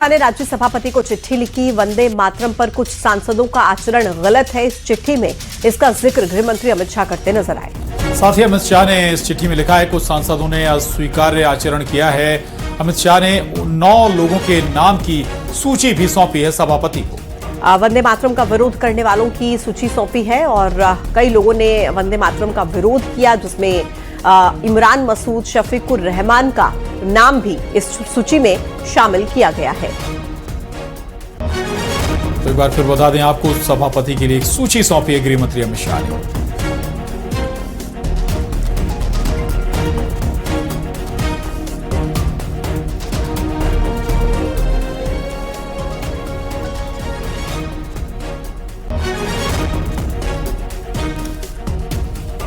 ने राज्य सभापति को चिट्ठी लिखी। वंदे मातरम पर कुछ सांसदों का आचरण गलत है। इस चिट्ठी में इसका जिक्र गृह मंत्री अमित शाह करते नजर आए। साथ ही अमित शाह ने इस चिट्ठी में लिखा है कुछ सांसदों ने अस्वीकार्य आचरण किया है। अमित शाह ने 9 लोगों के नाम की सूची भी सौंपी है सभापति को। वंदे मातरम का विरोध करने वालों की सूची सौंपी है और कई लोगों ने वंदे मातरम का विरोध किया, जिसमें इमरान मसूद, शफीकुर रहमान का नाम भी इस सूची में शामिल किया गया है। तो एक बार फिर बता दें आपको, सभापति के लिए एक सूची सौंपी है गृह मंत्री अमित शाह ने।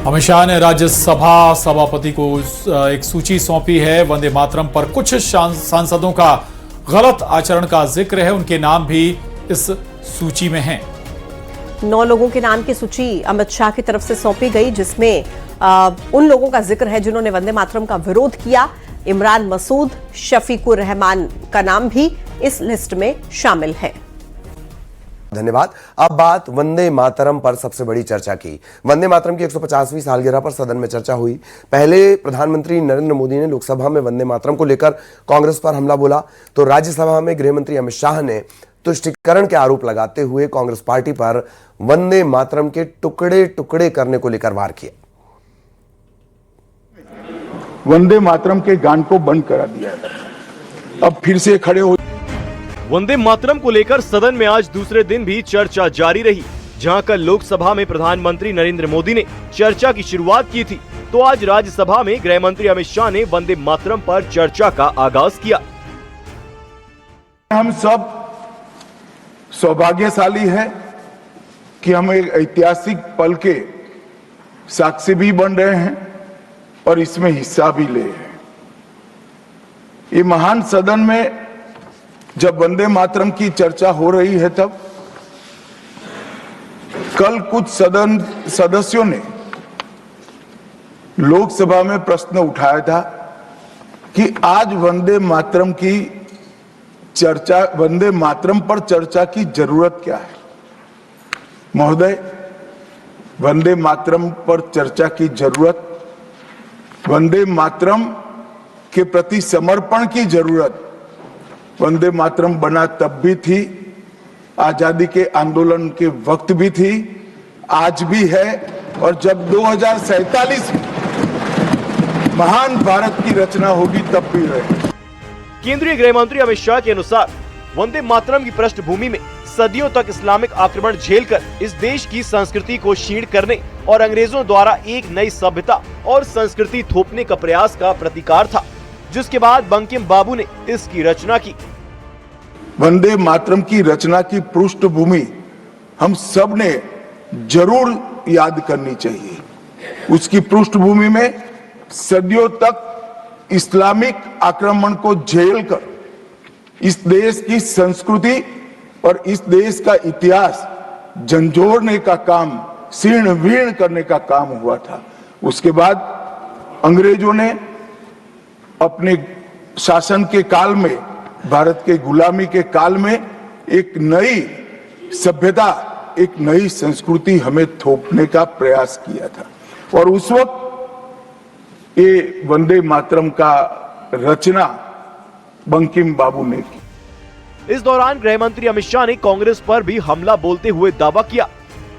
अमित शाह ने राज्यसभा सभापति को एक सूची सौंपी है। वंदे मातरम पर कुछ सांसदों का गलत आचरण का जिक्र है, उनके नाम भी इस सूची में हैं। 9 लोगों के नाम की सूची अमित शाह की तरफ से सौंपी गई, जिसमें उन लोगों का जिक्र है जिन्होंने वंदे मातरम का विरोध किया। इमरान मसूद, शफीकुर रहमान का नाम भी इस लिस्ट में शामिल है। धन्यवाद। अब बात वंदे मातरम पर सबसे बड़ी चर्चा की। वंदे मातरम की 150वीं सालगिरह पर सदन में चर्चा हुई। पहले प्रधानमंत्री नरेंद्र मोदी ने लोकसभा में वंदे मातरम को लेकर कांग्रेस पर हमला बोला, तो राज्यसभा में गृह मंत्री अमित शाह ने तुष्टीकरण के आरोप लगाते हुए कांग्रेस पार्टी पर वंदे मातरम के टुकड़े टुकड़े करने को लेकर वार किया। वंदे मातरम के गान को बंद करा दिया, अब फिर से खड़े हो। वंदे मातरम को लेकर सदन में आज दूसरे दिन भी चर्चा जारी रही। जहां कल लोकसभा में प्रधानमंत्री नरेंद्र मोदी ने चर्चा की शुरुआत की थी, तो आज राज्यसभा में गृह मंत्री अमित शाह ने वंदे मातरम पर चर्चा का आगाज किया। हम सब सौभाग्यशाली हैं कि हम एक ऐतिहासिक पल के साक्षी भी बन रहे हैं और इसमें हिस्सा भी ले रहे हैं। ये महान सदन में जब वंदे मातरम की चर्चा हो रही है, तब कल कुछ सदन सदस्यों ने लोकसभा में प्रश्न उठाया था कि आज वंदे मातरम पर चर्चा की जरूरत क्या है। महोदय, वंदे मातरम पर चर्चा की जरूरत, वंदे मातरम के प्रति समर्पण की जरूरत वंदे मातरम बना तब भी थी, आजादी के आंदोलन के वक्त भी थी, आज भी है, और जब 2047 में महान भारत की रचना होगी तब भी रहे। केंद्रीय गृह मंत्री अमित शाह के अनुसार वंदे मातरम की पृष्ठभूमि में सदियों तक इस्लामिक आक्रमण झेलकर इस देश की संस्कृति को क्षीण करने और अंग्रेजों द्वारा एक नई सभ्यता और संस्कृति थोपने का प्रयास का प्रतीकार था, जिसके बाद बंकिम बाबू ने इसकी रचना की। वंदे मातरम की रचना की पृष्ठभूमि हम सब ने जरूर याद करनी चाहिए। उसकी पृष्ठभूमि में सदियों तक इस्लामिक आक्रमण को झेलकर इस देश की संस्कृति और इस देश का इतिहास झंझोड़ने का काम, शीर्ण वीर्ण करने का काम हुआ था। उसके बाद अंग्रेजों ने अपने शासन के काल में, भारत के गुलामी के काल में, एक नई सभ्यता, एक नई संस्कृति हमें थोपने का प्रयास किया था, और उस वक्त ये वंदे मातरम का रचना बंकिम बाबू ने की। इस दौरान गृह मंत्री अमित शाह ने कांग्रेस पर भी हमला बोलते हुए दावा किया,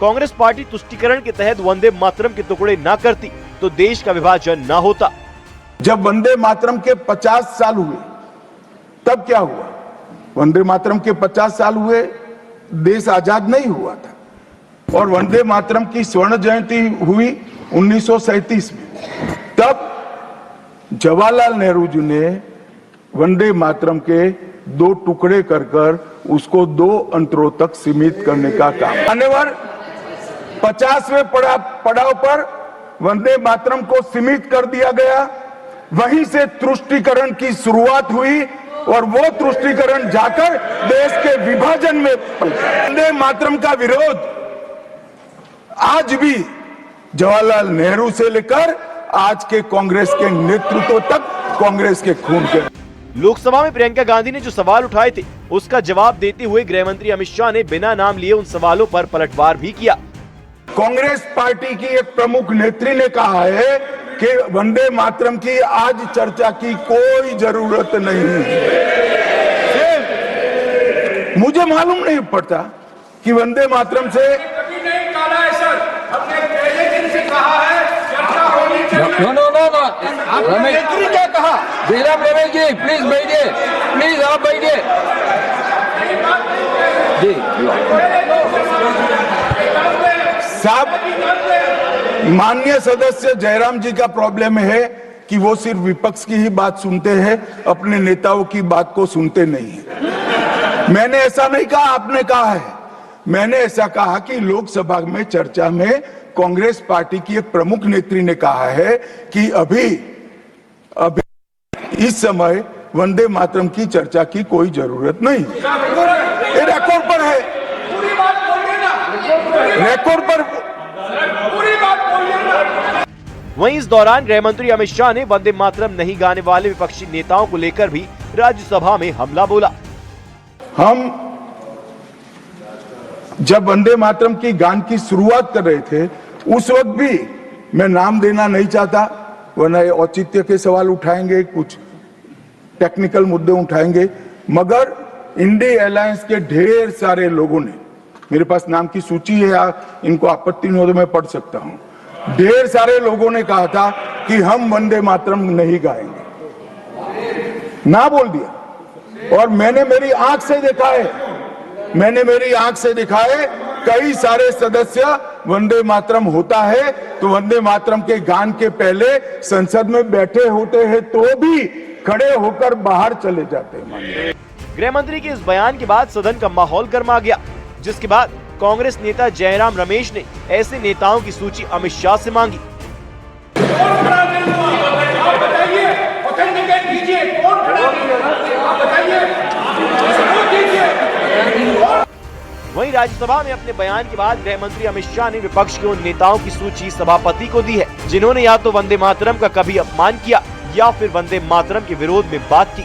कांग्रेस पार्टी तुष्टीकरण के तहत वंदे मातरम के टुकड़े न करती तो देश का विभाजन न होता। जब वंदे मातरम के 50 साल हुए तब क्या हुआ? वंदे मातरम के 50 साल हुए, देश आजाद नहीं हुआ था, और वंदे मातरम की स्वर्ण जयंती हुई 1937 में। तब जवाहरलाल नेहरू जी ने वंदे मातरम के 2 टुकड़े कर उसको 2 अंतरों तक सीमित करने का काम। मान्यवर, 50वें पड़ाव पर वंदे मातरम को सीमित कर दिया गया। वहीं से तुष्टीकरण की शुरुआत हुई और वो तुष्टीकरण जाकर देश के विभाजन में वंदे मातरम का विरोध आज भी जवाहरलाल नेहरू से लेकर आज के कांग्रेस के नेतृत्व तक कांग्रेस के खून के। लोकसभा में प्रियंका गांधी ने जो सवाल उठाए थे उसका जवाब देते हुए गृह मंत्री अमित शाह ने बिना नाम लिए उन सवालों पर पलटवार भी किया। कांग्रेस पार्टी की एक प्रमुख नेत्री ने कहा है कि वंदे मातरम की आज चर्चा की कोई जरूरत नहीं है। मुझे मालूम नहीं पड़ता कि वंदे मातरम से नेत्री क्या कहा? जयराम रमेश जी प्लीज बैठिए, प्लीज आप बैठिए जी। साहब, माननीय सदस्य जयराम जी का प्रॉब्लम है कि वो सिर्फ विपक्ष की ही बात सुनते हैं, अपने नेताओं की बात को सुनते नहीं है। मैंने ऐसा नहीं कहा, आपने कहा है। मैंने ऐसा कहा कि लोकसभा में चर्चा में कांग्रेस पार्टी की एक प्रमुख नेत्री ने कहा है कि अभी इस समय वंदे मातरम की चर्चा की कोई जरूरत नहीं। ये रिकॉर्ड पर है, रिकॉर्ड पर। वहीं इस दौरान गृह मंत्री अमित शाह ने वंदे मातरम नहीं गाने वाले विपक्षी नेताओं को लेकर भी राज्यसभा में हमला बोला। हम जब वंदे मातरम की गान की शुरुआत कर रहे थे उस वक्त भी मैं नाम देना नहीं चाहता, वरना औचित्य के सवाल उठाएंगे, कुछ टेक्निकल मुद्दे उठाएंगे, मगर इंडी अलायंस के ढेर सारे लोगों ने, मेरे पास नाम की सूची है, इनको आपत्ति नहीं हो तो मैं पढ़ सकता हूं, ढेर सारे लोगों ने कहा था कि हम वंदे मातरम नहीं गाएंगे। ना बोल दिया। और मैंने मेरी आंख से देखा है, कई सारे सदस्य वंदे मातरम होता है तो वंदे मातरम के गान के पहले संसद में बैठे होते हैं तो भी खड़े होकर बाहर चले जाते हैं। गृह मंत्री के इस बयान के बाद सदन का माहौल गर्मा गया, जिसके बाद कांग्रेस नेता जयराम रमेश ने ऐसे नेताओं की सूची अमित शाह से मांगी। वहीं राज्यसभा में अपने बयान के बाद गृह मंत्री अमित शाह ने विपक्ष के उन नेताओं की सूची सभापति को दी है जिन्होंने या तो वंदे मातरम का कभी अपमान किया या फिर वंदे मातरम के विरोध में बात की।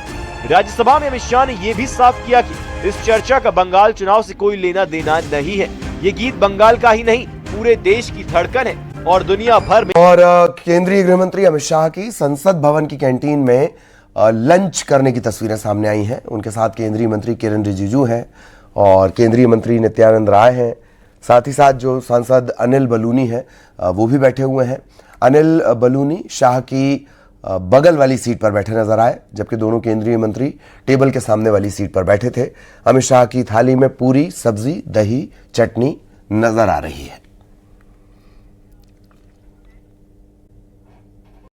राज्यसभा में अमित शाह ने ये भी साफ किया कि इस चर्चा का बंगाल चुनाव से कोई लेना देना नहीं है। ये गीत बंगाल का ही नहीं, पूरे देश की धड़कन है और दुनिया भर में। और केंद्रीय गृह मंत्री अमित शाह की संसद भवन की कैंटीन में लंच करने की तस्वीरें सामने आई हैं। उनके साथ केंद्रीय मंत्री किरण रिजिजू हैं और केंद्रीय मंत्री नित्यानंद राय हैं। साथ ही साथ जो सांसद अनिल बलूनी हैं वो भी बैठे हुए हैं। अनिल बलूनी शाह की बगल वाली सीट पर बैठे नजर आए, जबकि दोनों केंद्रीय मंत्री टेबल के सामने वाली सीट पर बैठे थे। अमित शाह की थाली में पूरी, सब्जी, दही, चटनी नजर आ रही है।